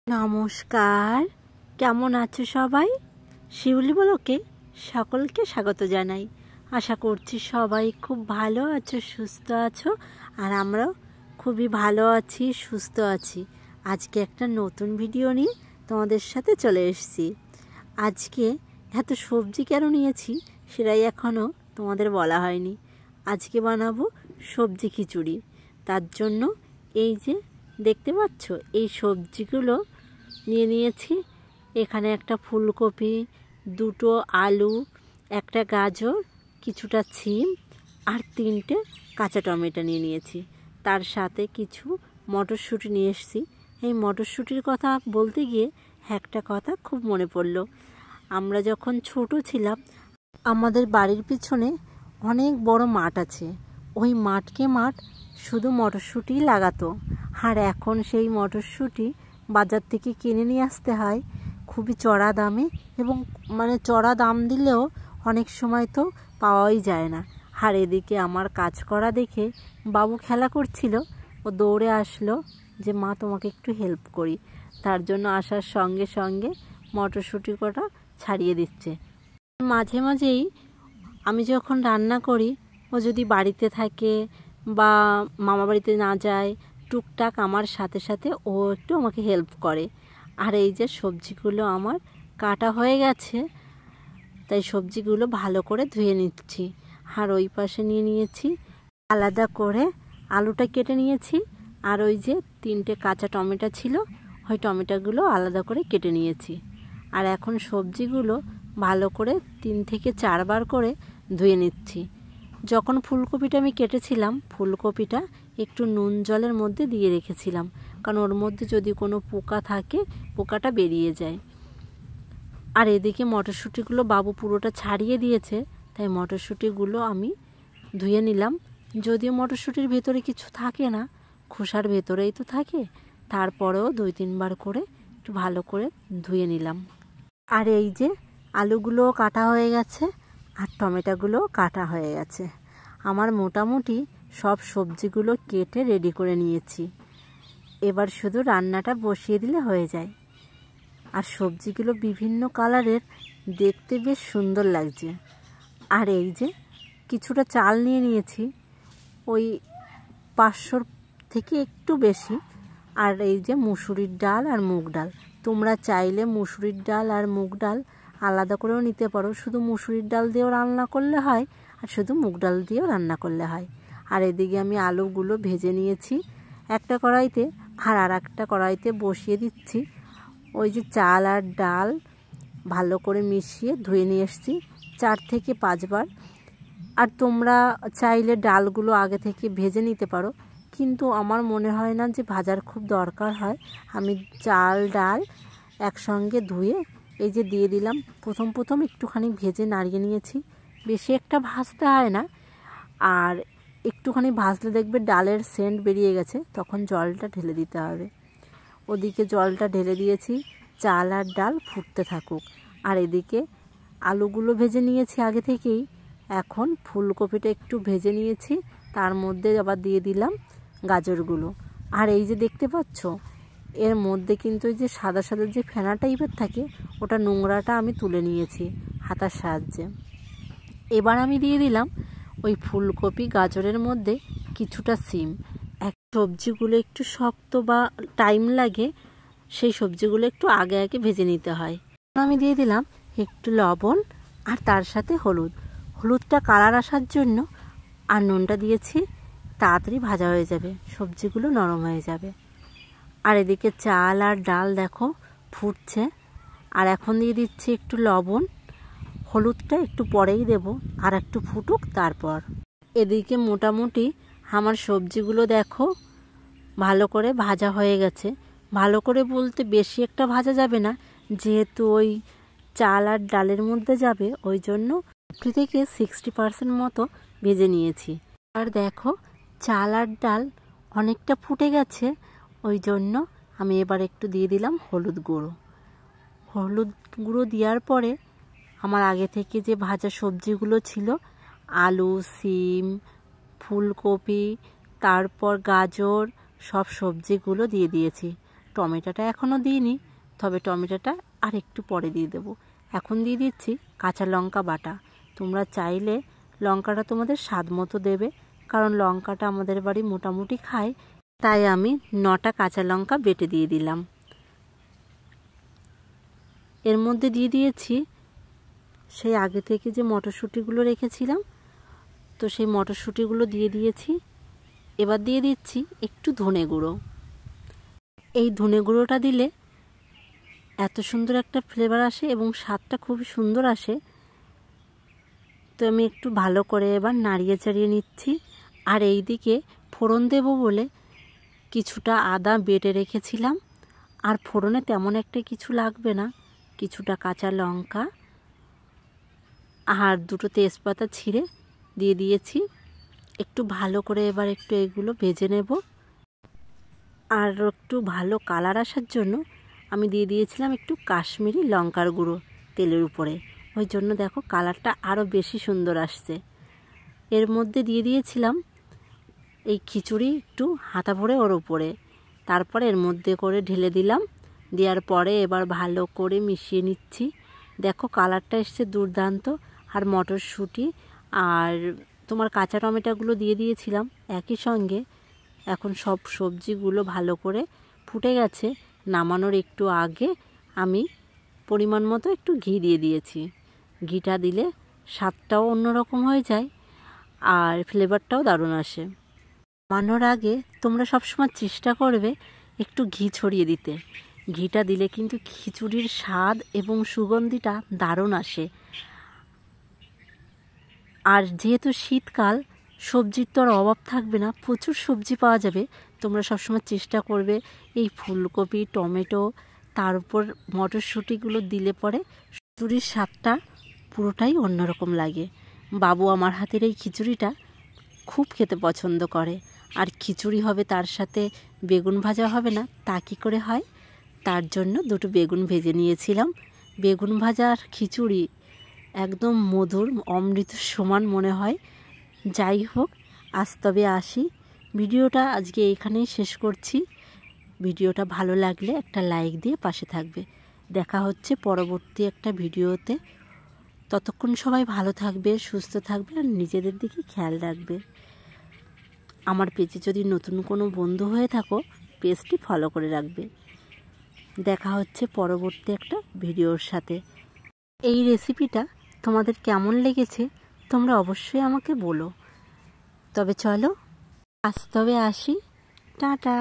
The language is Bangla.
নমস্কার, কেমন আছো সবাই? শিউলি ব্লগে সকলকে স্বাগত জানাই। আশা করছি সবাই খুব ভালো আছো, সুস্থ আছো, আর আমরাও খুবই ভালো আছি, সুস্থ আছি। আজকে একটা নতুন ভিডিও নিয়ে তোমাদের সাথে চলে এসেছি। আজকে এত সবজি কেন নিয়েছি সেটাই এখনও তোমাদের বলা হয়নি। আজকে বানাবো সবজি খিচুড়ি। তার জন্য এই যে দেখতে পাচ্ছ এই সবজিগুলো নিয়ে নিয়েছি। এখানে একটা ফুলকপি, দুটো আলু, একটা গাজর, কিছুটা সিম আর 3টে কাঁচা টমেটো নিয়ে নিয়েছি। তার সাথে কিছু মটরশুঁটি নিয়ে এসেছি। এই মটরশুঁটির কথা বলতে গিয়ে একটা কথা খুব মনে পড়লো। আমরা যখন ছোট ছিলাম আমাদের বাড়ির পিছনে অনেক বড় মাঠ আছে। ওই মাঠকে মাঠ শুধু মটরশুঁটিই লাগাতো। আর এখন সেই মটরশুঁটি বাজার থেকে কিনে নিয়ে আসতে হয় খুবই চড়া দামে, এবং চড়া দাম দিলেও অনেক সময় তো পাওয়াই যায় না। আর এদিকে আমার কাজ করা দেখে বাবু খেলা করছিল, ও দৌড়ে আসলো যে মা তোমাকে একটু হেল্প করি। তার জন্য আসার সঙ্গে সঙ্গে মটরশুঁটি কটা ছাড়িয়ে দিচ্ছে। মাঝে মাঝেই আমি যখন রান্না করি, ও যদি বাড়িতে থাকে বা মামা বাড়িতে না যায়, টুকটাক আমার সাথে সাথে ও একটু আমাকে হেল্প করে। আর এই যে সবজিগুলো আমার কাটা হয়ে গেছে, তাই সবজিগুলো ভালো করে ধুয়ে নিচ্ছি। আর ওই পাশে নিয়ে নিয়েছি আলাদা করে আলুটা কেটে নিয়েছি, আর ওই যে 3টে কাঁচা টমেটো ছিল ওই টমেটোগুলো আলাদা করে কেটে নিয়েছি। আর এখন সবজিগুলো ভালো করে 3 থেকে 4 বার করে ধুয়ে নিচ্ছি। যখন ফুলকপিটা আমি কেটেছিলাম, ফুলকপিটা একটু নুন জলের মধ্যে দিয়ে রেখেছিলাম, কারণ ওর মধ্যে যদি কোনো পোকা থাকে পোকাটা বেরিয়ে যায়। আর এদিকে মটরশুঁটিগুলো বাবু পুরোটা ছাড়িয়ে দিয়েছে, তাই মটরশুঁটিগুলো আমি ধুয়ে নিলাম। যদিও মটরশুঁটির ভেতরে কিছু থাকে না, খোসার ভেতরেই তো থাকে, তারপরেও 2-3 বার করে একটু ভালো করে ধুয়ে নিলাম। আর এই যে আলুগুলোও কাটা হয়ে গেছে আর টমেটোগুলোও কাটা হয়ে গেছে। আমার মোটামুটি সব সবজিগুলো কেটে রেডি করে নিয়েছি। এবার শুধু রান্নাটা বসিয়ে দিলে হয়ে যায়। আর সবজিগুলো বিভিন্ন কালারের, দেখতে বেশ সুন্দর লাগছে। আর এই যে কিছুটা চাল নিয়ে নিয়েছি, ওই 500 থেকে একটু বেশি। আর এই যে মুসুরির ডাল আর মুগ ডাল, তোমরা চাইলে মুসুরির ডাল আর মুগ ডাল আলাদা করেও নিতে পারো। শুধু মুসুরির ডাল দিয়েও রান্না করলে হয়, আর শুধু মুগ ডাল দিয়েও রান্না করলে হয়। আর এদিকে আমি আলুগুলো ভেজে নিয়েছি একটা কড়াইতে, আর একটা কড়াইতে বসিয়ে দিচ্ছি ওই যে চাল আর ডাল ভালো করে মিশিয়ে ধুয়ে নিয়ে এসেছি 4 থেকে 5 বার। আর তোমরা চাইলে ডালগুলো আগে থেকে ভেজে নিতে পারো, কিন্তু আমার মনে হয় না যে ভাজার খুব দরকার হয়। আমি চাল ডাল একসঙ্গে ধুয়ে এই যে দিয়ে দিলাম। প্রথম একটুখানি ভেজে নাড়িয়ে নিয়েছি, বেশি একটা ভাজতে হয় না। আর একটুখানি ভাজলে দেখবে ডালের সেন্ট বেরিয়ে গেছে, তখন জলটা ঢেলে দিতে হবে। ওদিকে জলটা ঢেলে দিয়েছি, চাল আর ডাল ফুটতে থাকুক। আর এদিকে আলুগুলো ভেজে নিয়েছি আগে থেকেই। এখন ফুলকপিটা একটু ভেজে নিয়েছি, তার মধ্যে আবার দিয়ে দিলাম গাজরগুলো। আর এই যে দেখতে পাচ্ছ এর মধ্যে কিন্তু এই যে সাদা সাদা যে ফেনা টাইপের থাকে, ওটা নোংরাটা আমি তুলে নিয়েছি হাতার সাহায্যে। এবার আমি দিয়ে দিলাম ওই ফুলকপি গাজরের মধ্যে কিছুটা সিম। সবজিগুলো একটু শক্ত বা টাইম লাগে, সেই সবজিগুলো একটু আগে আগে ভেজে নিতে হয়। আমি দিয়ে দিলাম একটু লবণ আর তার সাথে হলুদটা কালার আসার জন্য। আর নুনটা দিয়েছি, তাড়াতাড়ি ভাজা হয়ে যাবে, সবজিগুলো নরম হয়ে যাবে। আর এদিকে চাল আর ডাল দেখো ফুটছে। আর এখন দিয়ে দিচ্ছি একটু লবণ, হলুদটা একটু পরেই দেব, আর একটু ফুটুক তারপর। এদিকে মোটামুটি আমার সবজিগুলো দেখো ভালো করে ভাজা হয়ে গেছে। ভালো করে বলতে বেশি একটা ভাজা যাবে না, যেহেতু ওই চাল আর ডালের মধ্যে যাবে, ওই জন্য 50 থেকে 60% মতো ভেজে নিয়েছি। আর দেখো চাল আর ডাল অনেকটা ফুটে গেছে, ওই জন্য আমি এবার একটু দিয়ে দিলাম হলুদ গুঁড়ো দেওয়ার পরে আমার আগে থেকে যে ভাজা সবজিগুলো ছিল, আলু, সিম, ফুলকপি, তারপর গাজর, সব সবজিগুলো দিয়ে দিয়েছি। টমেটোটা এখনও দিইনি, তবে টমেটোটা আর একটু পরে দিয়ে দেবো। এখন দিয়ে দিচ্ছি কাঁচা লঙ্কা বাটা। তোমরা চাইলে লঙ্কাটা তোমাদের স্বাদ মতো দেবে, কারণ লঙ্কাটা আমাদের বাড়ি মোটামুটি খায়, তাই আমি 9টা কাঁচা লঙ্কা বেটে দিয়ে দিলাম। এর মধ্যে দিয়ে দিয়েছি সেই আগে থেকে যে মটরশুঁটিগুলো রেখেছিলাম, তো সেই মটরশুঁটিগুলো দিয়ে দিয়েছি। এবার দিয়ে দিচ্ছি একটু ধনে গুঁড়ো। এই ধনে গুঁড়োটা দিলে এত সুন্দর একটা ফ্লেভার আসে এবং স্বাদটা খুব সুন্দর আসে। তো আমি একটু ভালো করে এবার নাড়িয়ে চাড়িয়ে নিচ্ছি। আর এই দিকে ফোড়ন দেব বলে কিছুটা আদা বেটে রেখেছিলাম, আর ফোড়নে তেমন একটা কিছু লাগবে না, কিছুটা কাঁচা লঙ্কা আর 2টো তেজপাতা ছিঁড়ে দিয়ে দিয়েছি। একটু ভালো করে এবার একটু এগুলো ভেজে নেব। আর একটু ভালো কালার আসার জন্য আমি দিয়ে দিয়েছিলাম একটু কাশ্মীরি লঙ্কার গুঁড়ো তেলের উপরে, ওই জন্য দেখো কালারটা আরও বেশি সুন্দর আসছে। এর মধ্যে দিয়ে দিয়েছিলাম এই খিচুড়ি একটু হাতা ভরে ওর উপরে, তারপরে এর মধ্যে করে ঢেলে দিলাম। দেওয়ার পরে এবার ভালো করে মিশিয়ে নিচ্ছি। দেখো কালারটা এসছে দুর্দান্ত। আর মটরশুঁটি আর তোমার কাঁচা টমেটোগুলো দিয়ে দিয়েছিলাম একই সঙ্গে। এখন সব সবজিগুলো ভালো করে ফুটে গেছে। নামানোর একটু আগে আমি পরিমাণ মতো একটু ঘি দিয়ে দিয়েছি। ঘিটা দিলে স্বাদটাও অন্যরকম হয়ে যায় আর ফ্লেভারটাও দারুণ আসে। নামানোর আগে তোমরা সবসময় চেষ্টা করবে একটু ঘি ছড়িয়ে দিতে। ঘিটা দিলে কিন্তু খিচুড়ির স্বাদ এবং সুগন্ধিটা দারুণ আসে। আর যেহেতু শীতকাল, সবজির তো আর অভাব থাকবে না, প্রচুর সবজি পাওয়া যাবে। তোমরা সবসময় চেষ্টা করবে এই ফুলকপি, টমেটো, তার উপর মটরশুঁটিগুলো দিলে পরে খিচুড়ির স্বাদটা পুরোটাই অন্যরকম লাগে। বাবু আমার হাতের এই খিচুড়িটা খুব খেতে পছন্দ করে। আর খিচুড়ি হবে তার সাথে বেগুন ভাজা হবে না, তা কী করে হয়? তার জন্য 2টো বেগুন ভেজে নিয়েছিলাম। বেগুন ভাজা আর খিচুড়ি একদম মধুর, অমৃত সমান মনে হয়। যাই হোক, আজ তবে আসি। ভিডিওটা আজকে এইখানেই শেষ করছি। ভিডিওটা ভালো লাগলে একটা লাইক দিয়ে পাশে থাকবে। দেখা হচ্ছে পরবর্তী একটা ভিডিওতে। ততক্ষণ সবাই ভালো থাকবে, সুস্থ থাকবে আর নিজেদের দিকে খেয়াল রাখবে। আমার পেজে যদি নতুন কোনো বন্ধু হয়ে থাকো, পেজটি ফলো করে রাখবে। দেখা হচ্ছে পরবর্তী একটা ভিডিওর সাথে। এই রেসিপিটা তোমাদের কেমন লেগেছে তোমরা অবশ্যই আমাকে বলো। তবে চলো আজ তবে আসি, টাটা।